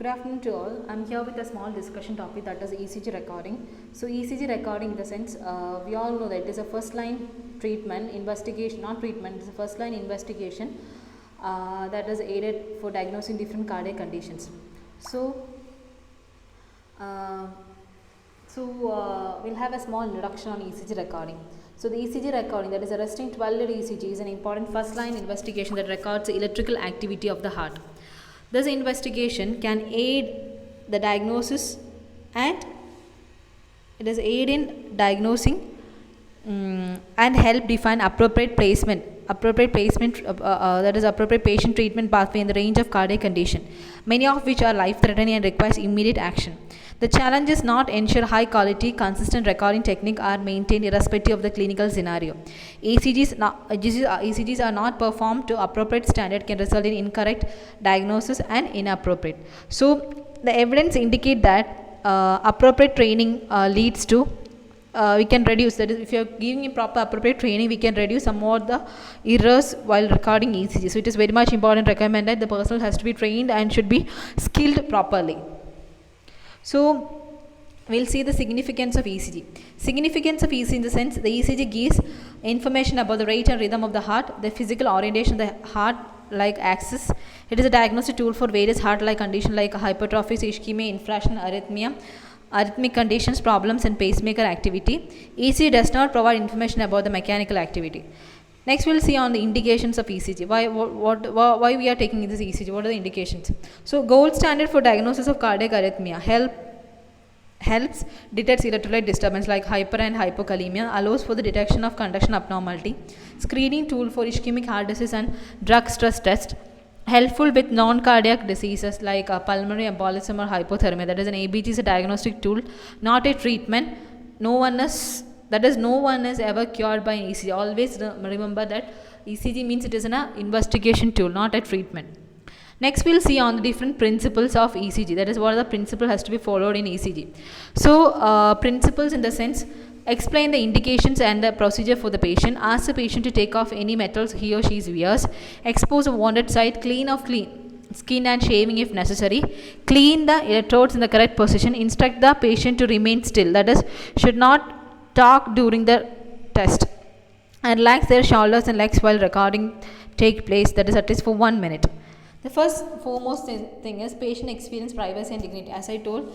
Good afternoon to all. I'm here with a small discussion topic, that is ECG recording. So ECG recording, in the sense, we all know that it is a first line treatment, investigation, not treatment, it's a first line investigation that is aided for diagnosing different cardiac conditions. So we'll have a small introduction on ECG recording. So the ECG recording, that is arresting 12 lead ECG, is an important first line investigation that records the electrical activity of the heart. This investigation can aid the diagnosis, and it is aid in diagnosing and help define appropriate placement that is appropriate patient treatment pathway in the range of cardiac condition, many of which are life threatening and requires immediate action. The challenge is not ensure high quality, consistent recording technique are maintained irrespective of the clinical scenario. ECGs are not performed to appropriate standard can result in incorrect diagnosis and inappropriate. So the evidence indicate that appropriate training leads to we can reduce, that is, if you are giving a proper appropriate training, we can reduce some more the errors while recording ECG. So it is very much important, recommended the person has to be trained and should be skilled properly. So we'll see the significance of ECG. Significance of ECG in the sense, the ECG gives information about the rate and rhythm of the heart, the physical orientation of the heart like axis. It is a diagnostic tool for various heart-like conditions like hypertrophy, ischemia, infraction, arrhythmia, arrhythmic conditions, problems and pacemaker activity. ECG does not provide information about the mechanical activity. Next we will see on the indications of ECG. Why we are taking this ECG? What are the indications? So gold standard for diagnosis of cardiac arrhythmia helps detect electrolyte disturbance like hyper and hypokalemia, allows for the detection of conduction abnormality, screening tool for ischemic heart disease and drug stress test, helpful with non-cardiac diseases like pulmonary embolism or hypothermia. That is, an ABG is a diagnostic tool, not a treatment. No one is ever cured by an ECG. Always remember that ECG means it is an investigation tool, not a treatment. Next we will see on the different principles of ECG. That is, what the principle has to be followed in ECG. So principles in the sense, explain the indications and the procedure for the patient, ask the patient to take off any metals he or she wears, expose a wounded site, clean skin and shaving if necessary, clean the electrodes in the correct position, instruct the patient to remain still, that is, should not talk during the test, and relax their shoulders and legs while recording take place, that is at least for 1 minute. The first foremost thing is patient experience, privacy and dignity. As I told,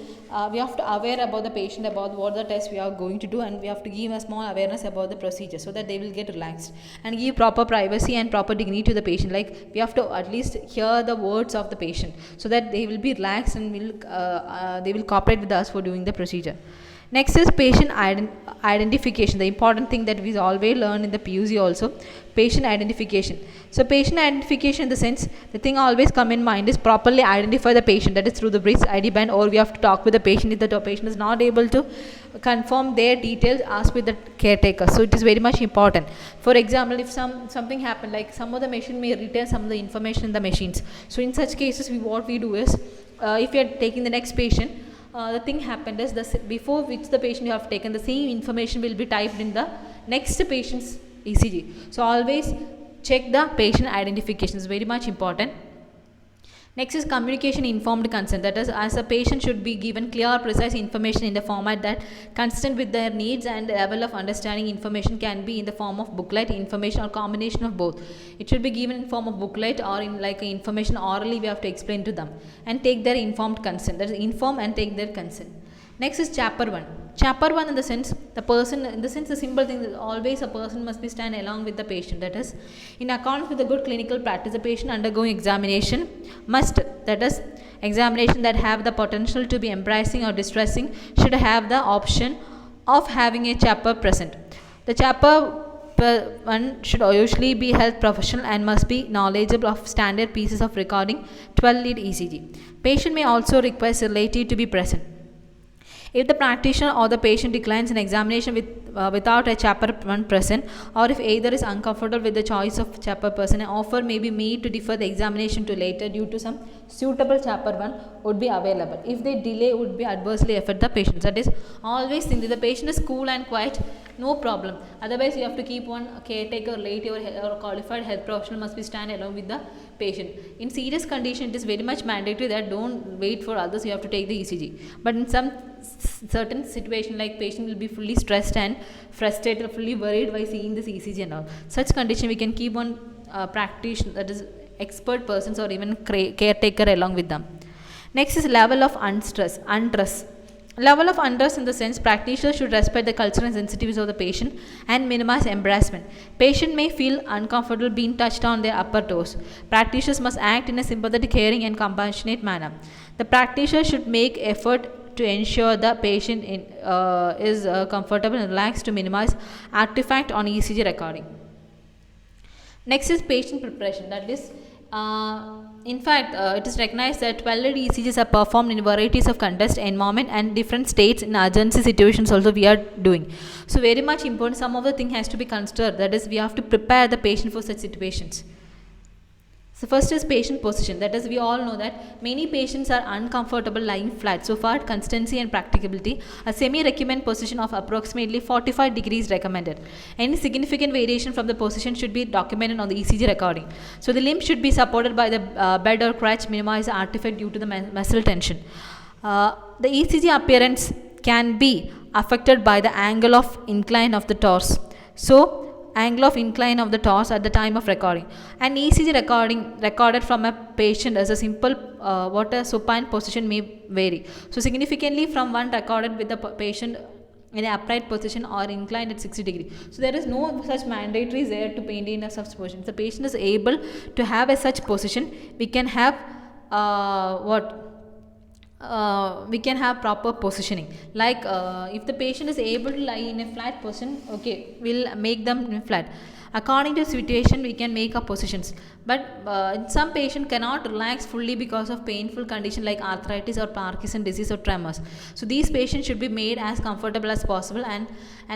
we have to aware about the patient about what the test we are going to do, and we have to give a small awareness about the procedure so that they will get relaxed, and give proper privacy and proper dignity to the patient. Like, we have to at least hear the words of the patient so that they will be relaxed and they will cooperate with us for doing the procedure. Next is patient identification, the important thing that we always learn in the PUC also, patient identification. So patient identification in the sense, the thing always come in mind is properly identify the patient, that is through the BRIS ID band, or we have to talk with the patient. If the patient is not able to confirm their details, ask with the caretaker. So it is very much important. For example, if something happened, like some of the machine may retain some of the information in the machines. So in such cases, what we do is, if we are taking the next patient, the thing happened is, before which the patient you have taken, the same information will be typed in the next patient's ECG. So always check the patient identification, is very much important. Next is communication informed consent, that is, as a patient should be given clear, precise information in the format that consistent with their needs, and the level of understanding information can be in the form of booklet information or combination of both. It should be given in form of booklet or in like information orally we have to explain to them, and take their informed consent, that is, inform and take their consent. Next is chapter 1. Chapter 1 in the sense, the simple thing is always a person must be stand along with the patient, that is, in accordance with the good clinical practice, the patient undergoing examination must, that is, examination that have the potential to be embarrassing or distressing, should have the option of having a chapter present. The chapter 1 should usually be health professional and must be knowledgeable of standard pieces of recording 12 lead ECG. Patient may also request a relative to be present. If the practitioner or the patient declines an examination without a chaperone present, or if either is uncomfortable with the choice of chaperperson, an offer may be made to defer the examination to later due to some suitable chapter 1 would be available. If they delay, would be adversely affect the patient. That is, always think that the patient is cool and quiet, no problem. Otherwise, you have to keep one caretaker, late or qualified health professional must be stand along with the patient. In serious condition, it is very much mandatory that don't wait for others, you have to take the ECG. But in some certain situation, like patient will be fully stressed and frustrated, fully worried by seeing this ECG and all. Such condition, we can keep one practitioner, that is expert persons or even caretaker along with them. Next is level of untrust. Level of untrust in the sense practitioners should respect the cultural sensitivities of the patient and minimize embarrassment. Patient may feel uncomfortable being touched on their upper toes. Practitioners must act in a sympathetic, caring and compassionate manner. The practitioner should make effort to ensure the patient is comfortable and relaxed to minimize artifact on ECG recording. Next is patient preparation. That is, in fact, it is recognized that 12 lead ECGs are performed in varieties of context, environment and different states in emergency situations also we are doing. So very much important, some of the thing has to be considered, that is we have to prepare the patient for such situations. So first is patient position. That is, we all know that many patients are uncomfortable lying flat. So for consistency and practicability, a semi-recumbent position of approximately 45 degrees recommended. Any significant variation from the position should be documented on the ECG recording. So the limb should be supported by the bed or crutch, minimize the artifact due to the muscle tension. The ECG appearance can be affected by the angle of incline of the torso. So angle of incline of the torso at the time of recording. An ECG recorded from a patient as a simple supine position may vary. So significantly from one recorded with the patient in an upright position or inclined at 60 degrees. So there is no such mandatory there to maintain a such position. If the patient is able to have a such position, we can have we can have proper positioning. Like if the patient is able to lie in a flat position, okay, we'll make them flat. According to situation, we can make up positions. But some patient cannot relax fully because of painful condition like arthritis or Parkinson disease or tremors. So these patients should be made as comfortable as possible, and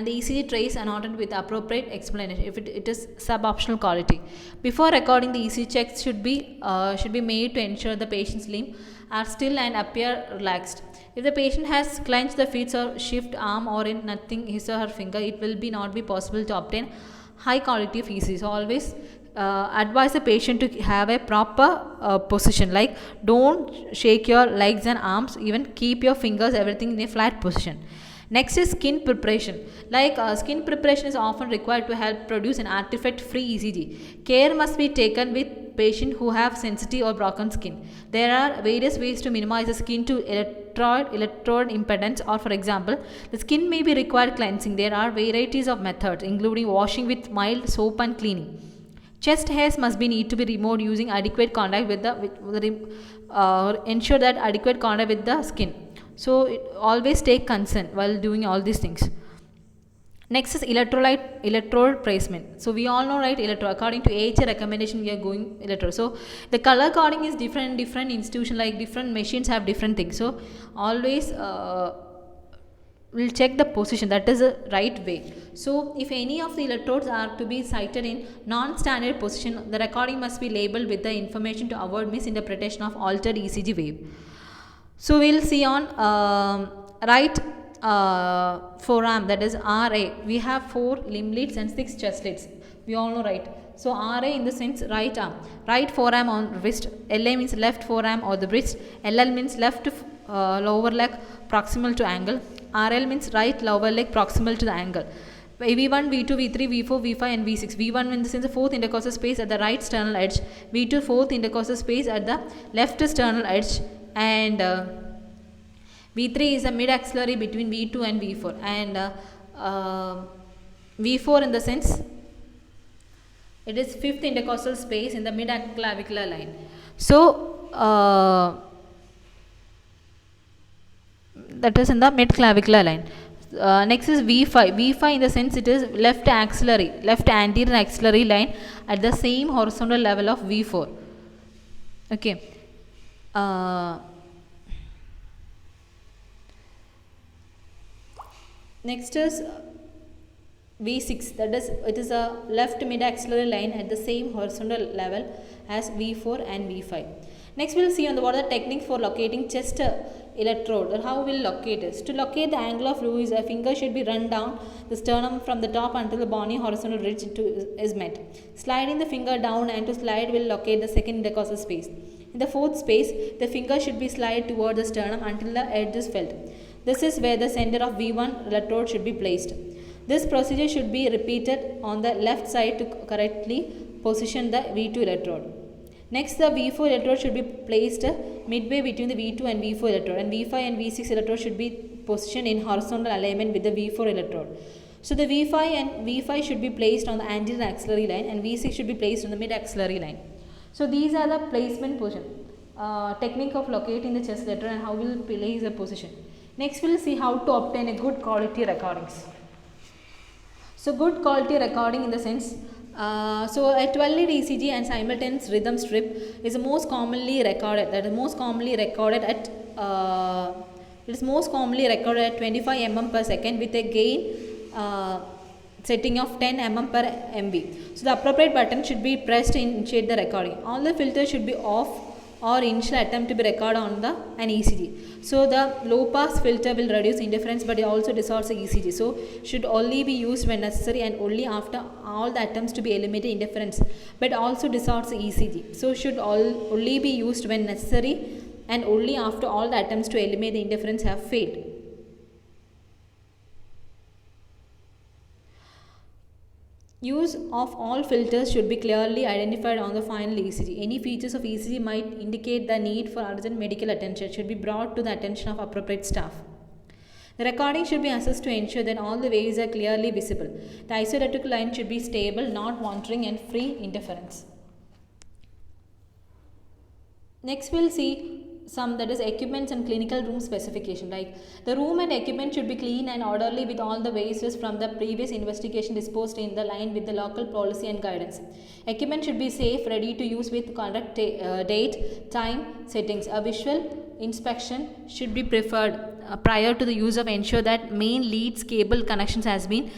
the ECG trace annotated with appropriate explanation if it is sub-optional quality. Before recording, the ECG checks should be made to ensure the patient's limb are still and appear relaxed. If the patient has clenched the fists or shift arm or in nothing his or her finger, it will not be possible to obtain high quality of ECG. So always advise the patient to have a proper position, like don't shake your legs and arms, even keep your fingers everything in a flat position. Next is skin preparation. Like skin preparation is often required to help produce an artifact-free ECG. Care must be taken with patients who have sensitive or broken skin. There are various ways to minimize the skin to electrode impedance, or for example, the skin may be required cleansing. There are varieties of methods, including washing with mild soap and cleaning. Chest hairs must need to be removed using adequate contact with ensure that adequate contact with the skin. So always take consent while doing all these things. Next is electrode placement. So we all know, right, electrode, according to AHA recommendation, we are going electrode. So the color coding is different in different institutions, like different machines have different things. So always we'll check the position, that is the right way. So if any of the electrodes are to be sighted in non-standard position, the recording must be labeled with the information to avoid misinterpretation of altered ECG wave. So we'll see on right forearm, that is RA. We have 4 limb leads and 6 chest leads. We all know, right? So RA in the sense right arm, right forearm on wrist. LA means left forearm or the wrist. LL means left lower leg proximal to angle. RL means right lower leg proximal to the angle. V1, V2, V3, V4, V5 and V6. V1 in the sense the fourth intercostal space at the right sternal edge. V2 fourth intercostal space at the left sternal edge. And V3 is a mid-axillary between V2 and V4, and V4 in the sense it is fifth intercostal space in the mid-clavicular line. So that is in the mid-clavicular line. Next is V5. V5 in the sense it is left anterior axillary line at the same horizontal level of V4. Okay. Next is V6, that is, it is a left mid axillary line at the same horizontal level as V4 and V5. Next we'll see on the what are the techniques for locating chest electrode, or how we'll locate it. To locate the angle of Lewis, a finger should be run down the sternum from the top until the bony horizontal ridge is met. Sliding the finger down and to slide will locate the second intercostal space. In the fourth space, the finger should be slide toward the sternum until the edge is felt. This is where the center of V1 electrode should be placed. This procedure should be repeated on the left side to correctly position the V2 electrode. Next, the V4 electrode should be placed midway between the V2 and V4 electrode, and V5 and V6 electrode should be positioned in horizontal alignment with the V4 electrode. So the V5 should be placed on the anterior axillary line, and V6 should be placed on the mid axillary line. So these are the placement position, technique of locating the chest electrode and how we will place the position. Next, we will see how to obtain a good quality recordings. So good quality recording in the sense, so a 12 lead ECG and simultaneous rhythm strip is most commonly recorded. That is most commonly recorded at it is most commonly recorded at 25 mm per second with a gain setting of 10 mm per MB. So the appropriate button should be pressed to initiate the recording. All the filters should be off or initial attempt to be recorded on an ECG. So the low pass filter will reduce interference, but it also distorts the ECG. So should only be used when necessary and only after all the attempts to be eliminated interference, but also distorts the ECG. So should only be used when necessary and only after all the attempts to eliminate the interference have failed. Use of all filters should be clearly identified on the final ECG. Any features of ECG might indicate the need for urgent medical attention should be brought to the attention of appropriate staff. The recording should be assessed to ensure that all the waves are clearly visible. The isoelectrical line should be stable, not wandering and free interference. Next we'll see some, that is equipments and clinical room specification. Like the room and equipment should be clean and orderly with all the wastes from the previous investigation disposed in the line with the local policy and guidance. Equipment should be safe, ready to use with correct date, time, settings. A visual inspection should be preferred prior to the use of ensure that main leads cable connections has been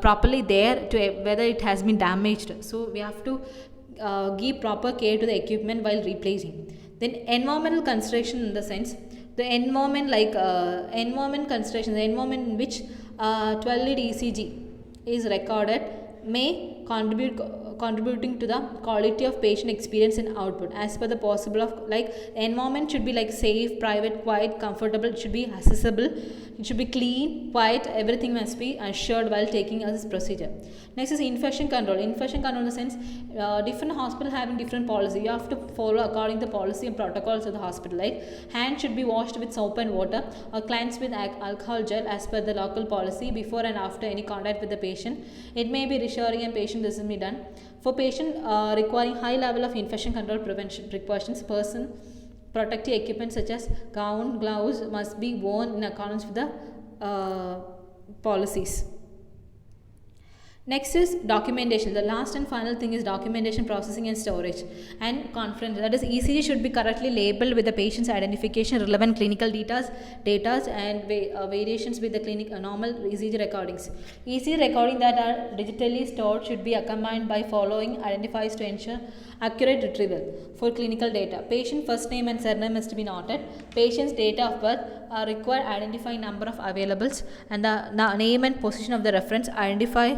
properly there to whether it has been damaged. So we have to give proper care to the equipment while replacing. Then environmental consideration in the sense, the environment like environment consideration, the environment in which 12 lead ECG is recorded may contributing to the quality of patient experience and output as per the possible of, like environment should be like safe, private, quiet, comfortable, it should be accessible, it should be clean, quiet, everything must be assured while taking this procedure. Next is infection control. Infection control in the sense, different hospital having different policy. You have to follow according to the policy and protocols of the hospital. Like hands should be washed with soap and water or cleansed with alcohol gel as per the local policy before and after any contact with the patient. It may be reassuring and patient this will be done. For patient requiring high level of infection control prevention precautions, person protective equipment such as gown, gloves must be worn in accordance with the policies. Next is documentation. The last and final thing is documentation, processing and storage and conference. That is ECG should be correctly labeled with the patient's identification, relevant clinical data and variations with the normal ECG recordings. ECG recording that are digitally stored should be accompanied by following identifiers to ensure accurate retrieval for clinical data. Patient first name and surname must be noted. Patient's date of birth, required identifying number of availables and the name and position of the reference, identify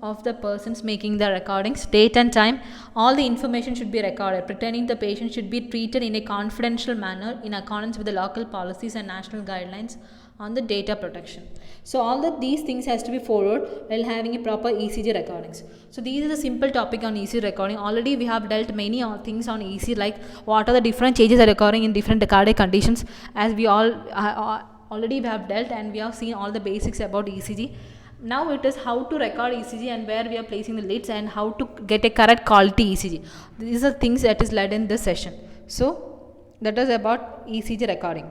of the persons making the recordings, date and time. All the information should be recorded. Pretending the patient should be treated in a confidential manner in accordance with the local policies and national guidelines on the data protection. So all these things has to be followed while having a proper ECG recordings. So these are the simple topic on ECG recording. Already we have dealt many things on ECG, like what are the different changes are occurring in different cardiac conditions, as we all already we have dealt, and we have seen all the basics about ECG. Now it is how to record ECG and where we are placing the leads and how to get a correct quality ECG. These are things that is led in this session. So that is about ECG recording.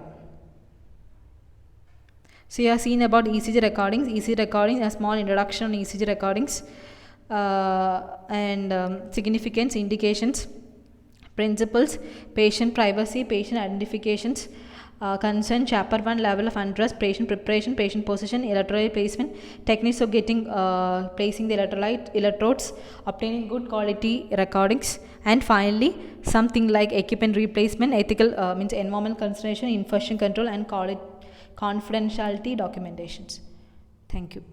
So you have seen about ECG recordings. ECG recordings, a small introduction on ECG recordings and significance, indications, principles, patient privacy, patient identifications, concern chapter 1 level of undress, patient preparation, patient position, electrolyte placement, techniques of getting placing the electrodes, obtaining good quality recordings, and finally something like equipment replacement, ethical means environmental consideration, infection control, and confidentiality documentations. Thank you.